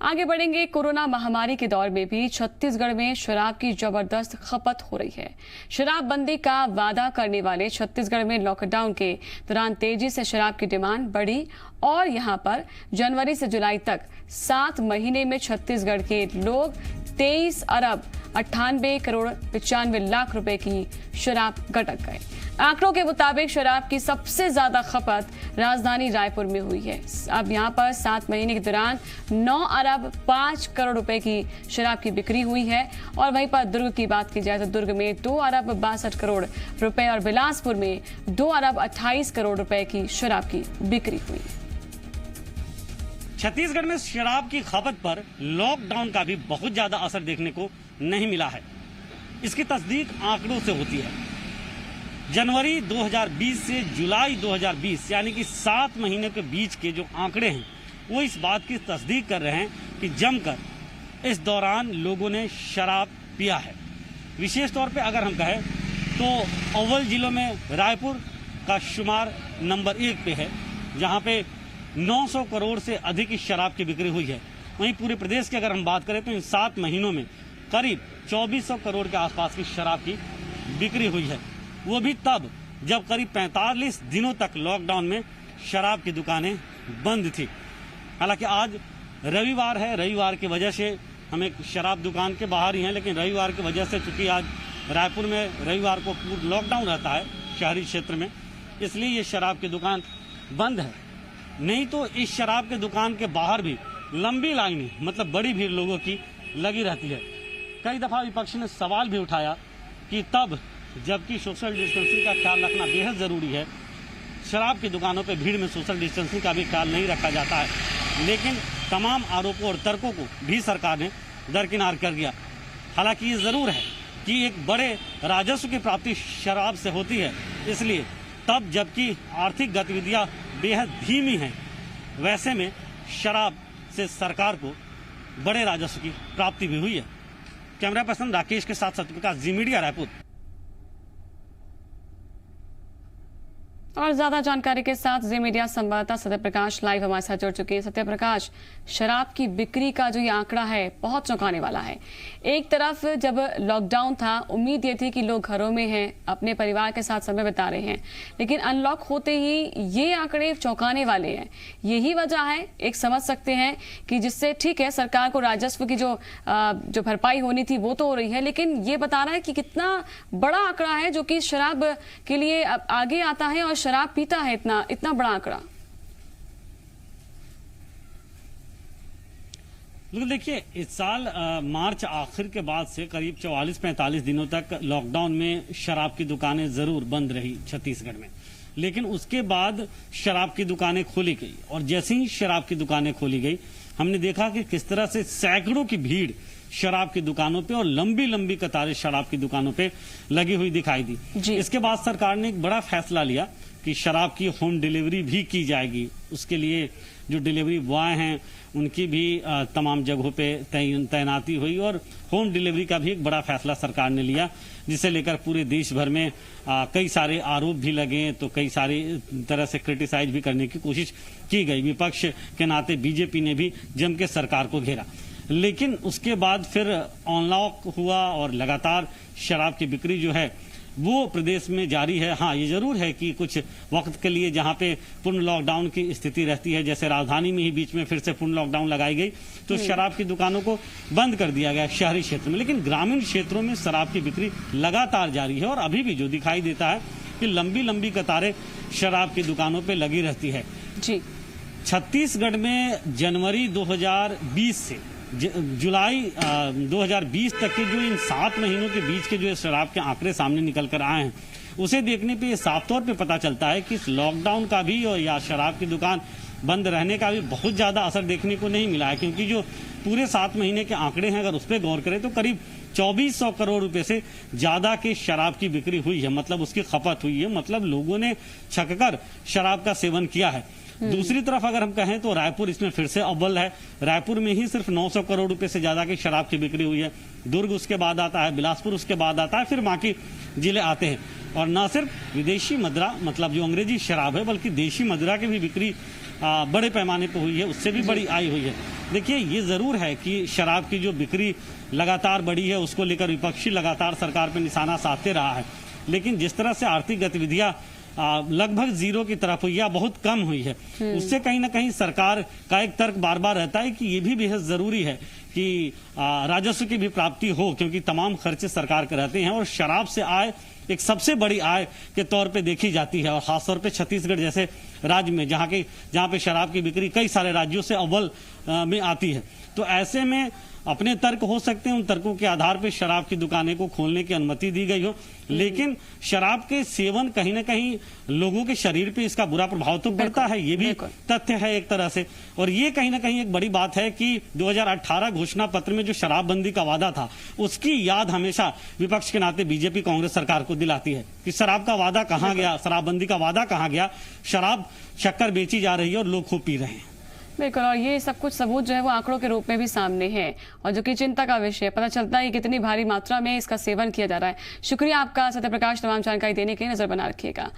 आगे बढ़ेंगे। कोरोना महामारी के दौर में भी छत्तीसगढ़ में शराब की जबरदस्त खपत हो रही है। शराबबंदी का वादा करने वाले छत्तीसगढ़ में लॉकडाउन के दौरान तेजी से शराब की डिमांड बढ़ी और यहां पर जनवरी से जुलाई तक 7 महीने में छत्तीसगढ़ के लोग 23 अरब 98 करोड़ 95 लाख रुपए की शराब गटक गए। आंकड़ों के मुताबिक शराब की सबसे ज्यादा खपत राजधानी रायपुर में हुई है। अब यहां पर 7 महीने के दौरान 9 अरब 5 करोड़ रुपए की शराब की बिक्री हुई है। और वहीं पर दुर्ग की बात की जाए तो दुर्ग में 2 अरब 62 करोड़ रुपए और बिलासपुर में 2 अरब 28 करोड़ रुपए की शराब की बिक्री हुई। छत्तीसगढ़ में शराब की खपत पर लॉकडाउन का भी बहुत ज्यादा असर देखने को नहीं मिला है। इसकी तस्दीक आंकड़ों से होती है। जनवरी 2020 से जुलाई 2020 यानी कि 7 महीने के बीच के जो आंकड़े हैं वो इस बात की तस्दीक कर रहे हैं कि जमकर इस दौरान लोगों ने शराब पिया है। विशेष तौर पे अगर हम कहें तो अव्वल जिलों में रायपुर का शुमार नंबर 1 पे है, जहां पे 900 करोड़ से अधिक की शराब की बिक्री हुई है। वहीं पूरे प्रदेश की अगर हम बात करें तो इन 7 महीनों में करीब 2400 करोड़ के आसपास की शराब की बिक्री हुई है। वो भी तब जब करीब 45 दिनों तक लॉकडाउन में शराब की दुकानें बंद थी। हालांकि आज रविवार है, रविवार की वजह से हम एक शराब दुकान के बाहर ही हैं, लेकिन रविवार की वजह से चूंकि आज रायपुर में रविवार को पूर्ण लॉकडाउन रहता है शहरी क्षेत्र में, इसलिए ये शराब की दुकान बंद है। नहीं तो इस शराब के दुकान के बाहर भी लंबी लाइनें, मतलब बड़ी भीड़ लोगों की लगी रहती है। कई दफा विपक्ष ने सवाल भी उठाया कि तब जबकि सोशल डिस्टेंसिंग का ख्याल रखना बेहद जरूरी है, शराब की दुकानों पर भीड़ में सोशल डिस्टेंसिंग का भी ख्याल नहीं रखा जाता है। लेकिन तमाम आरोपों और तर्कों को भी सरकार ने दरकिनार कर दिया। हालांकि ये जरूर है कि एक बड़े राजस्व की प्राप्ति शराब से होती है, इसलिए तब जबकि आर्थिक गतिविधियां बेहद धीमी हैं, वैसे में शराब से सरकार को बड़े राजस्व की प्राप्ति भी हुई है। कैमरा पर्सन राकेश के साथ सत्यप्रकाश, जी मीडिया, रायपुर। और ज्यादा जानकारी के साथ जी मीडिया संवाददाता सत्यप्रकाश लाइव हमारे साथ जुड़ चुके हैं। सत्यप्रकाश, शराब की बिक्री का जो ये आंकड़ा है बहुत चौंकाने वाला है। एक तरफ जब लॉकडाउन था उम्मीद ये थी कि लोग घरों में हैं, अपने परिवार के साथ समय बिता रहे हैं, लेकिन अनलॉक होते ही ये आंकड़े चौंकाने वाले हैं। यही वजह है, एक समझ सकते हैं कि जिससे ठीक है सरकार को राजस्व की जो भरपाई होनी थी वो तो हो रही है, लेकिन ये बता रहा है कि कितना बड़ा आंकड़ा है जो कि शराब के लिए आगे आता है और शराब पीता है इतना बड़ा आंकड़ा। बिल्कुल, देखिए इस साल मार्च आखिर के बाद से करीब 44-45 दिनों तक लॉकडाउन में शराब की दुकानें जरूर बंद रही छत्तीसगढ़ में, लेकिन उसके बाद शराब की दुकानें खोली गई और जैसे ही शराब की दुकानें खोली गई हमने देखा कि किस तरह से सैकड़ों की भीड़ शराब की दुकानों पे और लंबी लंबी कतारें शराब की दुकानों पे लगी हुई दिखाई दी। इसके बाद सरकार ने एक बड़ा फैसला लिया कि शराब की होम डिलीवरी भी की जाएगी। उसके लिए जो डिलीवरी बॉय हैं उनकी भी तमाम जगहों पे तैनाती हुई और होम डिलीवरी का भी एक बड़ा फैसला सरकार ने लिया, जिसे लेकर पूरे देश भर में कई सारे आरोप भी लगे, तो कई सारी तरह से क्रिटिसाइज भी करने की कोशिश की गई। विपक्ष के नाते बीजेपी ने भी जम के सरकार को घेरा, लेकिन उसके बाद फिर अनलॉक हुआ और लगातार शराब की बिक्री जो है वो प्रदेश में जारी है। हाँ, ये जरूर है कि कुछ वक्त के लिए जहाँ पे पूर्ण लॉकडाउन की स्थिति रहती है, जैसे राजधानी में ही बीच में फिर से पूर्ण लॉकडाउन लगाई गई तो शराब की दुकानों को बंद कर दिया गया शहरी क्षेत्र में, लेकिन ग्रामीण क्षेत्रों में शराब की बिक्री लगातार जारी है और अभी भी जो दिखाई देता है कि लंबी लंबी कतारें शराब की दुकानों पर लगी रहती है। जी, छत्तीसगढ़ में जनवरी 2020 से जुलाई 2020 तक के जो इन 7 महीनों के बीच के जो शराब के आंकड़े सामने निकल कर आए हैं, उसे देखने पे ये साफ तौर पे पता चलता है कि इस लॉकडाउन का भी और या शराब की दुकान बंद रहने का भी बहुत ज्यादा असर देखने को नहीं मिला है, क्योंकि जो पूरे 7 महीने के आंकड़े हैं अगर उस पर गौर करें तो करीब 2400 करोड़ रुपए से ज्यादा की शराब की बिक्री हुई है, मतलब उसकी खपत हुई है, मतलब लोगों ने छककर शराब का सेवन किया है। दूसरी तरफ अगर हम कहें तो रायपुर इसमें फिर से अव्वल है। रायपुर में ही सिर्फ 900 करोड़ रुपए से ज्यादा की शराब की बिक्री हुई है। दुर्ग उसके बाद आता है, बिलासपुर उसके बाद आता है, फिर बाकी जिले आते हैं। और न सिर्फ विदेशी मदिरा, मतलब जो अंग्रेजी शराब है, बल्कि देशी मदिरा की भी बिक्री बड़े पैमाने पर हुई है, उससे भी बड़ी आई हुई है। देखिए, ये ज़रूर है कि शराब की जो बिक्री लगातार बढ़ी है, उसको लेकर विपक्षी लगातार सरकार पर निशाना साधते रहा है। लेकिन जिस तरह से आर्थिक गतिविधियां लगभग जीरो की तरफ हुई या बहुत कम हुई है, उससे कहीं ना कहीं सरकार का एक तर्क बार बार रहता है कि ये भी बेहद जरूरी है कि राजस्व की भी प्राप्ति हो, क्योंकि तमाम खर्चे सरकार के रहते हैं और शराब से आय एक सबसे बड़ी आय के तौर पे देखी जाती है। और खासतौर पे छत्तीसगढ़ जैसे राज्य में जहाँ पे शराब की बिक्री कई सारे राज्यों से अव्वल में आती है, तो ऐसे में अपने तर्क हो सकते हैं, उन तर्कों के आधार पर शराब की दुकानें को खोलने की अनुमति दी गई हो। लेकिन शराब के सेवन कहीं ना कहीं लोगों के शरीर पे इसका बुरा प्रभाव तो पड़ता है, ये भी तथ्य है एक तरह से। और ये कहीं ना कहीं एक बड़ी बात है कि 2018 घोषणा पत्र में जो शराबबंदी का वादा था, उसकी याद हमेशा विपक्ष के नाते बीजेपी कांग्रेस सरकार को दिलाती है कि शराब का वादा कहाँ गया, शराबबंदी का वादा कहाँ गया। शराब शक्कर बेची जा रही है और लोग खूब पी रहे हैं। बिल्कुल, और ये सब कुछ सबूत जो है वो आंकड़ों के रूप में भी सामने है, और जो कि चिंता का विषय है। पता चलता है कि कितनी भारी मात्रा में इसका सेवन किया जा रहा है। शुक्रिया आपका सत्यप्रकाश, तमाम जानकारी देने के लिए। नजर बना रखिएगा।